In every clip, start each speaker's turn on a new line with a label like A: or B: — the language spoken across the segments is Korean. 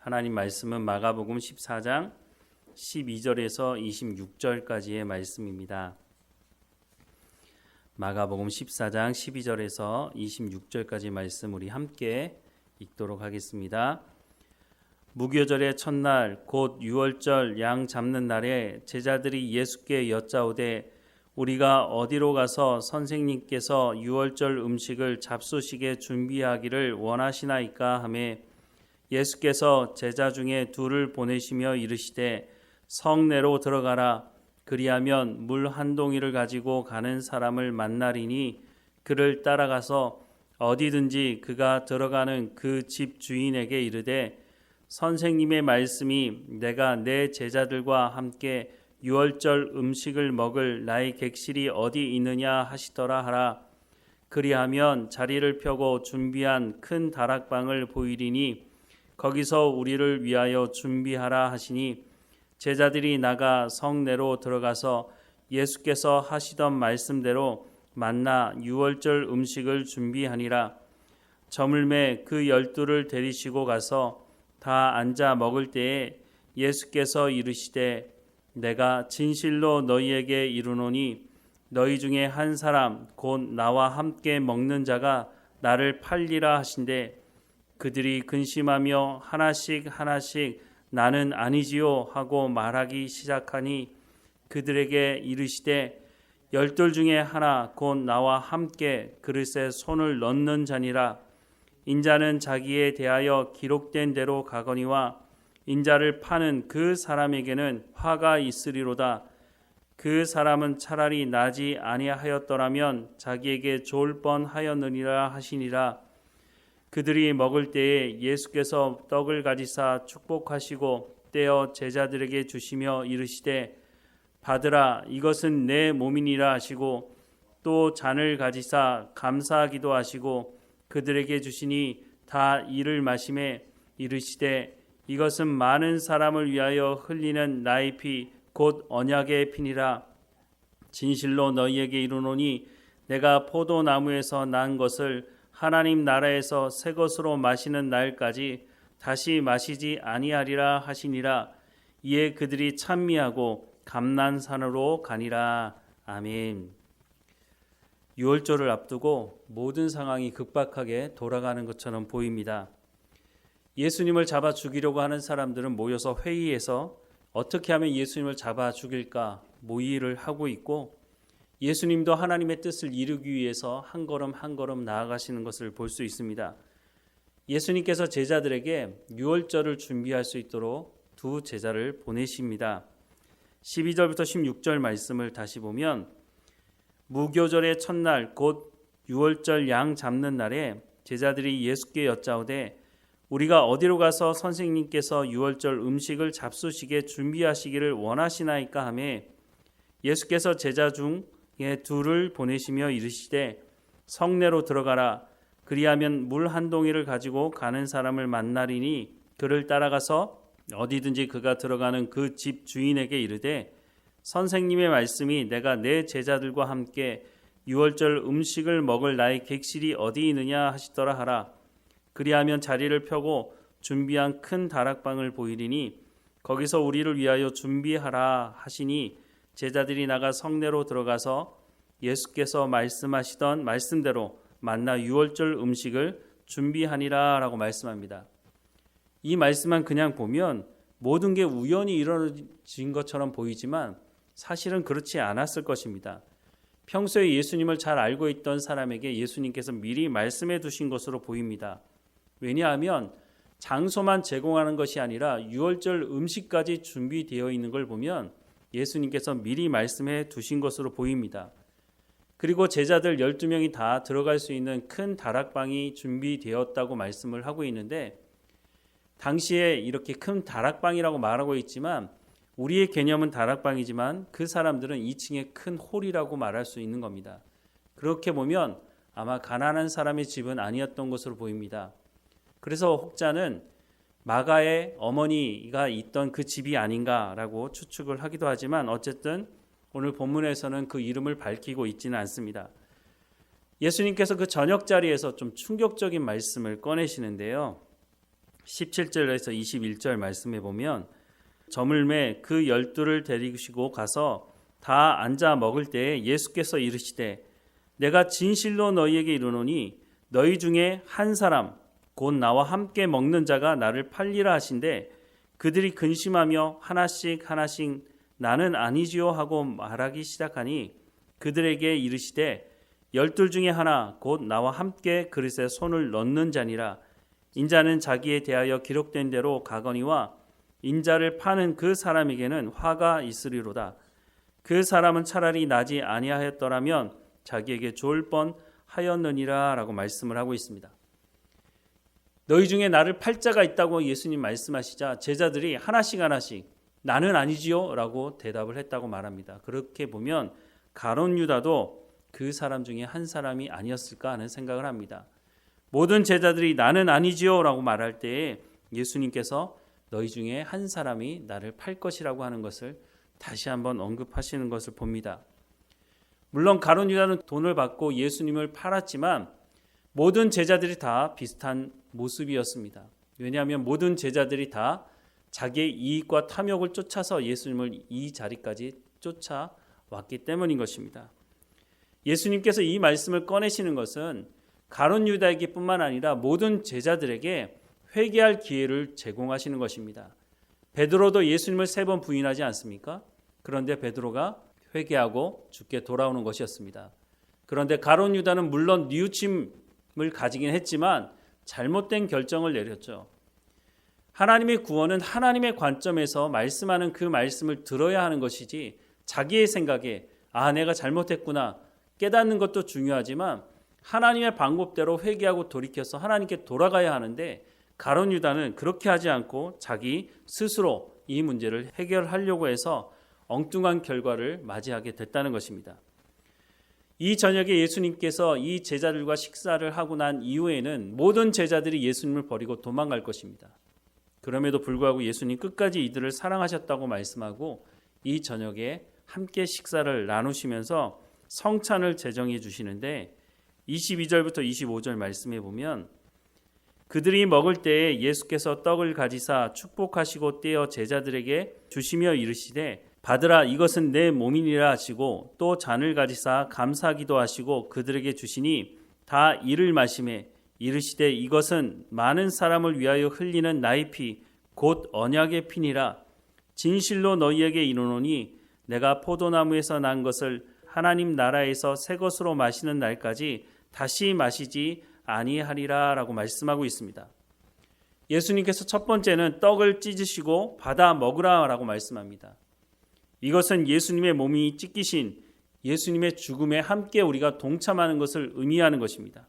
A: 하나님 말씀은 마가복음 14장 12절에서 26절까지의 말씀입니다. 마가복음 14장 12절에서 26절까지 말씀 우리 함께 읽도록 하겠습니다. 무교절의 첫날 곧 유월절 양 잡는 날에 제자들이 예수께 여짜오되 우리가 어디로 가서 선생님께서 유월절 음식을 잡수시게 준비하기를 원하시나이까 하매 예수께서 제자 중에 둘을 보내시며 이르시되 성내로 들어가라. 그리하면 물 한 동이를 가지고 가는 사람을 만나리니 그를 따라가서 어디든지 그가 들어가는 그 집 주인에게 이르되 선생님의 말씀이 내가 내 제자들과 함께 유월절 음식을 먹을 나의 객실이 어디 있느냐 하시더라 하라. 그리하면 자리를 펴고 준비한 큰 다락방을 보이리니 거기서 우리를 위하여 준비하라 하시니 제자들이 나가 성내로 들어가서 예수께서 하시던 말씀대로 만나 유월절 음식을 준비하니라. 저물매 그 12를 데리시고 가서 다 앉아 먹을 때에 예수께서 이르시되 내가 진실로 너희에게 이르노니 너희 중에 한 사람 곧 나와 함께 먹는 자가 나를 팔리라 하신대 그들이 근심하며 하나씩 나는 아니지요 하고 말하기 시작하니 그들에게 이르시되 12 중에 하나 곧 나와 함께 그릇에 손을 넣는 자니라. 인자는 자기에 대하여 기록된 대로 가거니와 인자를 파는 그 사람에게는 화가 있으리로다. 그 사람은 차라리 나지 아니하였더라면 자기에게 좋을 뻔하였느니라 하시니라. 그들이 먹을 때에 예수께서 떡을 가지사 축복하시고 떼어 제자들에게 주시며 이르시되 받으라 이것은 내 몸이니라 하시고 또 잔을 가지사 감사하기도 하시고 그들에게 주시니 다 이를 마시매 이르시되 이것은 많은 사람을 위하여 흘리는 나의 피 곧 언약의 피니라. 진실로 너희에게 이르노니 내가 포도나무에서 난 것을 하나님 나라에서 새 것으로 마시는 날까지 다시 마시지 아니하리라 하시니라. 이에 그들이 찬미하고 감난산으로 가니라. 아멘. 유월절을 앞두고 모든 상황이 급박하게 돌아가는 것처럼 보입니다. 예수님을 잡아 죽이려고 하는 사람들은 모여서 회의해서 어떻게 하면 예수님을 잡아 죽일까 모의를 하고 있고 예수님도 하나님의 뜻을 이루기 위해서 한 걸음 한 걸음 나아가시는 것을 볼 수 있습니다. 예수님께서 제자들에게 유월절을 준비할 수 있도록 두 제자를 보내십니다. 12절부터 16절 말씀을 다시 보면 무교절의 첫날 곧 유월절 양 잡는 날에 제자들이 예수께 여짜오되 우리가 어디로 가서 선생님께서 유월절 음식을 잡수시게 준비하시기를 원하시나이까 하매 예수께서 제자 중에 둘을 보내시며 이르시되 성내로 들어가라. 그리하면 물 한 동이를 가지고 가는 사람을 만나리니 그를 따라가서 어디든지 그가 들어가는 그 집 주인에게 이르되 선생님의 말씀이 내가 내 제자들과 함께 유월절 음식을 먹을 나의 객실이 어디 있느냐 하시더라 하라. 그리하면 자리를 펴고 준비한 큰 다락방을 보이리니 거기서 우리를 위하여 준비하라 하시니 제자들이 나가 성내로 들어가서 예수께서 말씀하시던 말씀대로 만나 유월절 음식을 준비하니라 라고 말씀합니다. 이 말씀만 그냥 보면 모든 게 우연히 이루어진 것처럼 보이지만 사실은 그렇지 않았을 것입니다. 평소에 예수님을 잘 알고 있던 사람에게 예수님께서 미리 말씀해 두신 것으로 보입니다. 왜냐하면 장소만 제공하는 것이 아니라 유월절 음식까지 준비되어 있는 걸 보면 예수님께서 미리 말씀해 두신 것으로 보입니다. 그리고 제자들 12명이 다 들어갈 수 있는 큰 다락방이 준비되었다고 말씀을 하고 있는데 당시에 이렇게 큰 다락방이라고 말하고 있지만 우리의 개념은 다락방이지만 그 사람들은 2층의 큰 홀이라고 말할 수 있는 겁니다. 그렇게 보면 아마 가난한 사람의 집은 아니었던 것으로 보입니다. 그래서 혹자는 마가의 어머니가 있던 그 집이 아닌가라고 추측을 하기도 하지만 어쨌든 오늘 본문에서는 그 이름을 밝히고 있지는 않습니다. 예수님께서 그 저녁 자리에서 좀 충격적인 말씀을 꺼내시는데요. 17절에서 21절 말씀해 보면 저물매 그 12를 데리시고 가서 다 앉아 먹을 때에 예수께서 이르시되 내가 진실로 너희에게 이르노니 너희 중에 한 사람 곧 나와 함께 먹는 자가 나를 팔리라 하신대 그들이 근심하며 하나씩 나는 아니지요 하고 말하기 시작하니 그들에게 이르시되 12 중에 하나 곧 나와 함께 그릇에 손을 넣는 자니라. 인자는 자기에 대하여 기록된 대로 가거니와 인자를 파는 그 사람에게는 화가 있으리로다. 그 사람은 차라리 나지 아니하였더라면 자기에게 좋을 뻔하였느니라 라고 말씀을 하고 있습니다. 너희 중에 나를 팔 자가 있다고 예수님 말씀하시자 제자들이 하나씩 나는 아니지요 라고 대답을 했다고 말합니다. 그렇게 보면 가룟 유다도 그 사람 중에 한 사람이 아니었을까 하는 생각을 합니다. 모든 제자들이 나는 아니지요 라고 말할 때에 예수님께서 너희 중에 한 사람이 나를 팔 것이라고 하는 것을 다시 한번 언급하시는 것을 봅니다. 물론 가룟 유다는 돈을 받고 예수님을 팔았지만 모든 제자들이 다 비슷한 모습이었습니다. 왜냐하면 모든 제자들이 다 자기의 이익과 탐욕을 쫓아서 예수님을 이 자리까지 쫓아왔기 때문인 것입니다. 예수님께서 이 말씀을 꺼내시는 것은 가룟 유다에게 뿐만 아니라 모든 제자들에게 회개할 기회를 제공하시는 것입니다. 베드로도 예수님을 3번 부인하지 않습니까? 그런데 베드로가 회개하고 주께 돌아오는 것이었습니다. 그런데 가룟 유다는 물론 뉘우침을 가지긴 했지만 잘못된 결정을 내렸죠. 하나님의 구원은 하나님의 관점에서 말씀하는 그 말씀을 들어야 하는 것이지 자기의 생각에 내가 잘못했구나 깨닫는 것도 중요하지만 하나님의 방법대로 회개하고 돌이켜서 하나님께 돌아가야 하는데 가룟 유다는 그렇게 하지 않고 자기 스스로 이 문제를 해결하려고 해서 엉뚱한 결과를 맞이하게 됐다는 것입니다. 이 저녁에 예수님께서 이 제자들과 식사를 하고 난 이후에는 모든 제자들이 예수님을 버리고 도망갈 것입니다. 그럼에도 불구하고 예수님 끝까지 이들을 사랑하셨다고 말씀하고 이 저녁에 함께 식사를 나누시면서 성찬을 제정해 주시는데 22절부터 25절 말씀해 보면 그들이 먹을 때에 예수께서 떡을 가지사 축복하시고 떼어 제자들에게 주시며 이르시되 받으라 이것은 내 몸이니라 하시고 또 잔을 가지사 감사기도 하시고 그들에게 주시니 다 이를 마시매 이르시되 이것은 많은 사람을 위하여 흘리는 나의 피 곧 언약의 피니라. 진실로 너희에게 이르노니 내가 포도나무에서 난 것을 하나님 나라에서 새 것으로 마시는 날까지 다시 마시지 아니하리라 라고 말씀하고 있습니다. 예수님께서 첫 번째는 떡을 찢으시고 받아 먹으라 라고 말씀합니다. 이것은 예수님의 몸이 찢기신 예수님의 죽음에 함께 우리가 동참하는 것을 의미하는 것입니다.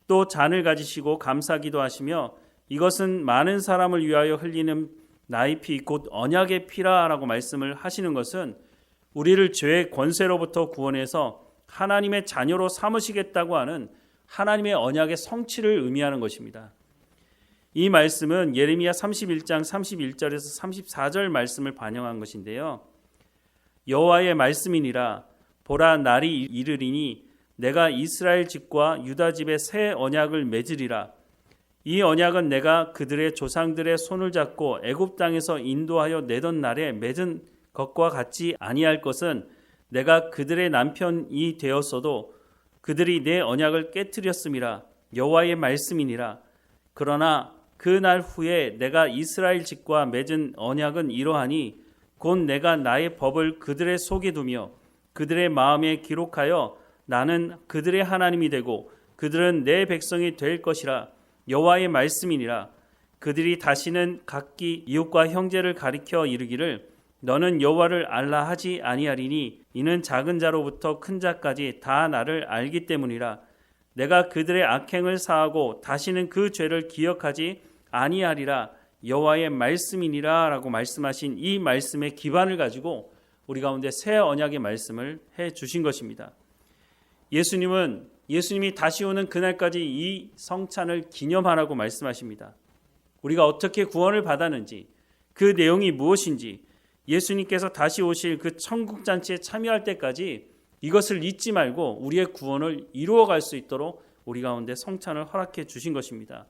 A: 또 잔을 가지시고 감사기도 하시며 이것은 많은 사람을 위하여 흘리는 나의 피 곧 언약의 피라 라고 말씀을 하시는 것은 우리를 죄의 권세로부터 구원해서 하나님의 자녀로 삼으시겠다고 하는 하나님의 언약의 성취를 의미하는 것입니다. 이 말씀은 예레미야 31장 31절에서 34절 말씀을 반영한 것인데요. 여호와의 말씀이니라 보라 날이 이르리니 내가 이스라엘 집과 유다 집에 새 언약을 맺으리라. 이 언약은 내가 그들의 조상들의 손을 잡고 애굽 땅에서 인도하여 내던 날에 맺은 것과 같지 아니할 것은 내가 그들의 남편이 되었어도 그들이 내 언약을 깨뜨렸음이라. 여호와의 말씀이니라. 그러나 그 날 후에 내가 이스라엘 집과 맺은 언약은 이러하니 곧 내가 나의 법을 그들의 속에 두며 그들의 마음에 기록하여 나는 그들의 하나님이 되고 그들은 내 백성이 될 것이라. 여호와의 말씀이니라. 그들이 다시는 각기 이웃과 형제를 가리켜 이르기를 너는 여호와를 알라 하지 아니하리니 이는 작은 자로부터 큰 자까지 다 나를 알기 때문이라. 내가 그들의 악행을 사하고 다시는 그 죄를 기억하지 아니하리라. 여호와의 말씀이니라 라고 말씀하신 이 말씀의 기반을 가지고 우리 가운데 새 언약의 말씀을 해 주신 것입니다. 예수님이 다시 오는 그날까지 이 성찬을 기념하라고 말씀하십니다. 우리가 어떻게 구원을 받았는지 그 내용이 무엇인지 예수님께서 다시 오실 그 천국 잔치에 참여할 때까지 이것을 잊지 말고 우리의 구원을 이루어갈 수 있도록 우리 가운데 성찬을 허락해 주신 것입니다.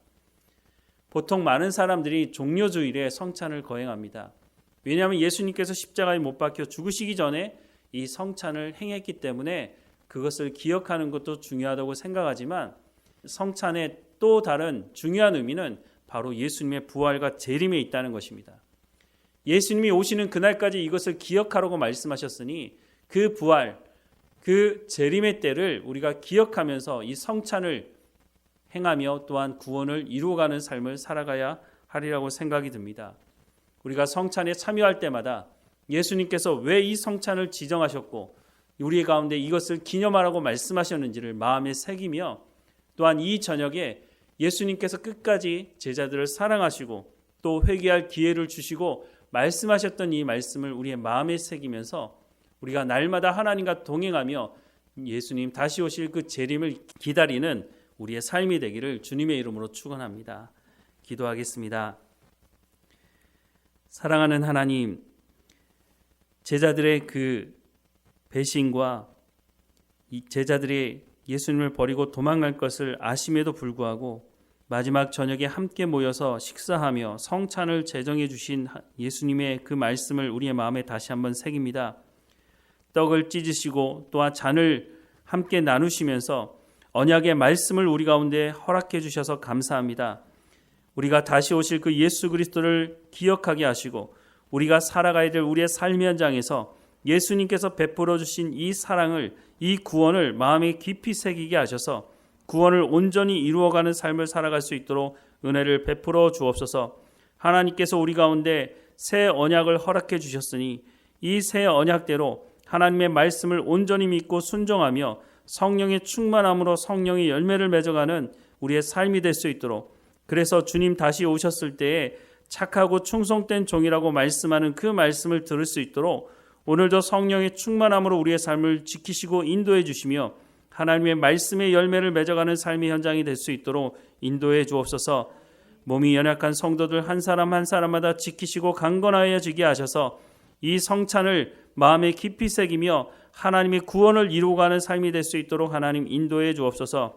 A: 보통 많은 사람들이 종료주일에 성찬을 거행합니다. 왜냐하면 예수님께서 십자가에 못 박혀 죽으시기 전에 이 성찬을 행했기 때문에 그것을 기억하는 것도 중요하다고 생각하지만 성찬의 또 다른 중요한 의미는 바로 예수님의 부활과 재림에 있다는 것입니다. 예수님이 오시는 그날까지 이것을 기억하라고 말씀하셨으니 그 부활, 그 재림의 때를 우리가 기억하면서 이 성찬을 행하며 또한 구원을 이루어가는 삶을 살아가야 하리라고 생각이 듭니다. 우리가 성찬에 참여할 때마다 예수님께서 왜 이 성찬을 지정하셨고 우리 가운데 이것을 기념하라고 말씀하셨는지를 마음에 새기며 또한 이 저녁에 예수님께서 끝까지 제자들을 사랑하시고 또 회개할 기회를 주시고 말씀하셨던 이 말씀을 우리의 마음에 새기면서 우리가 날마다 하나님과 동행하며 예수님 다시 오실 그 재림을 기다리는 우리의 삶이 되기를 주님의 이름으로 축원합니다. 기도하겠습니다. 사랑하는 하나님, 제자들의 그 배신과 이 제자들이 예수님을 버리고 도망갈 것을 아심에도 불구하고 마지막 저녁에 함께 모여서 식사하며 성찬을 제정해 주신 예수님의 그 말씀을 우리의 마음에 다시 한번 새깁니다. 떡을 찢으시고 또한 잔을 함께 나누시면서 언약의 말씀을 우리 가운데 허락해 주셔서 감사합니다. 우리가 다시 오실 그 예수 그리스도를 기억하게 하시고 우리가 살아가야 될 우리의 삶의 현장에서 예수님께서 베풀어 주신 이 사랑을, 이 구원을 마음에 깊이 새기게 하셔서 구원을 온전히 이루어가는 삶을 살아갈 수 있도록 은혜를 베풀어 주옵소서. 하나님께서 우리 가운데 새 언약을 허락해 주셨으니 이 새 언약대로 하나님의 말씀을 온전히 믿고 순종하며 성령의 충만함으로 성령의 열매를 맺어가는 우리의 삶이 될 수 있도록, 그래서 주님 다시 오셨을 때에 착하고 충성된 종이라고 말씀하는 그 말씀을 들을 수 있도록 오늘도 성령의 충만함으로 우리의 삶을 지키시고 인도해 주시며 하나님의 말씀의 열매를 맺어가는 삶의 현장이 될 수 있도록 인도해 주옵소서. 몸이 연약한 성도들 한 사람 한 사람마다 지키시고 강건하여지게 하셔서 이 성찬을 마음에 깊이 새기며 하나님의 구원을 이루어가는 삶이 될 수 있도록 하나님 인도해 주옵소서.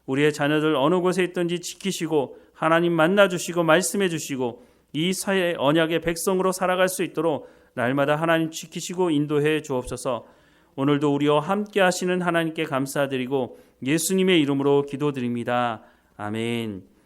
A: 우리의 자녀들 어느 곳에 있든지 지키시고 하나님 만나주시고 말씀해 주시고 이 새 언약의 백성으로 살아갈 수 있도록 날마다 하나님 지키시고 인도해 주옵소서. 오늘도 우리와 함께 하시는 하나님께 감사드리고 예수님의 이름으로 기도드립니다. 아멘.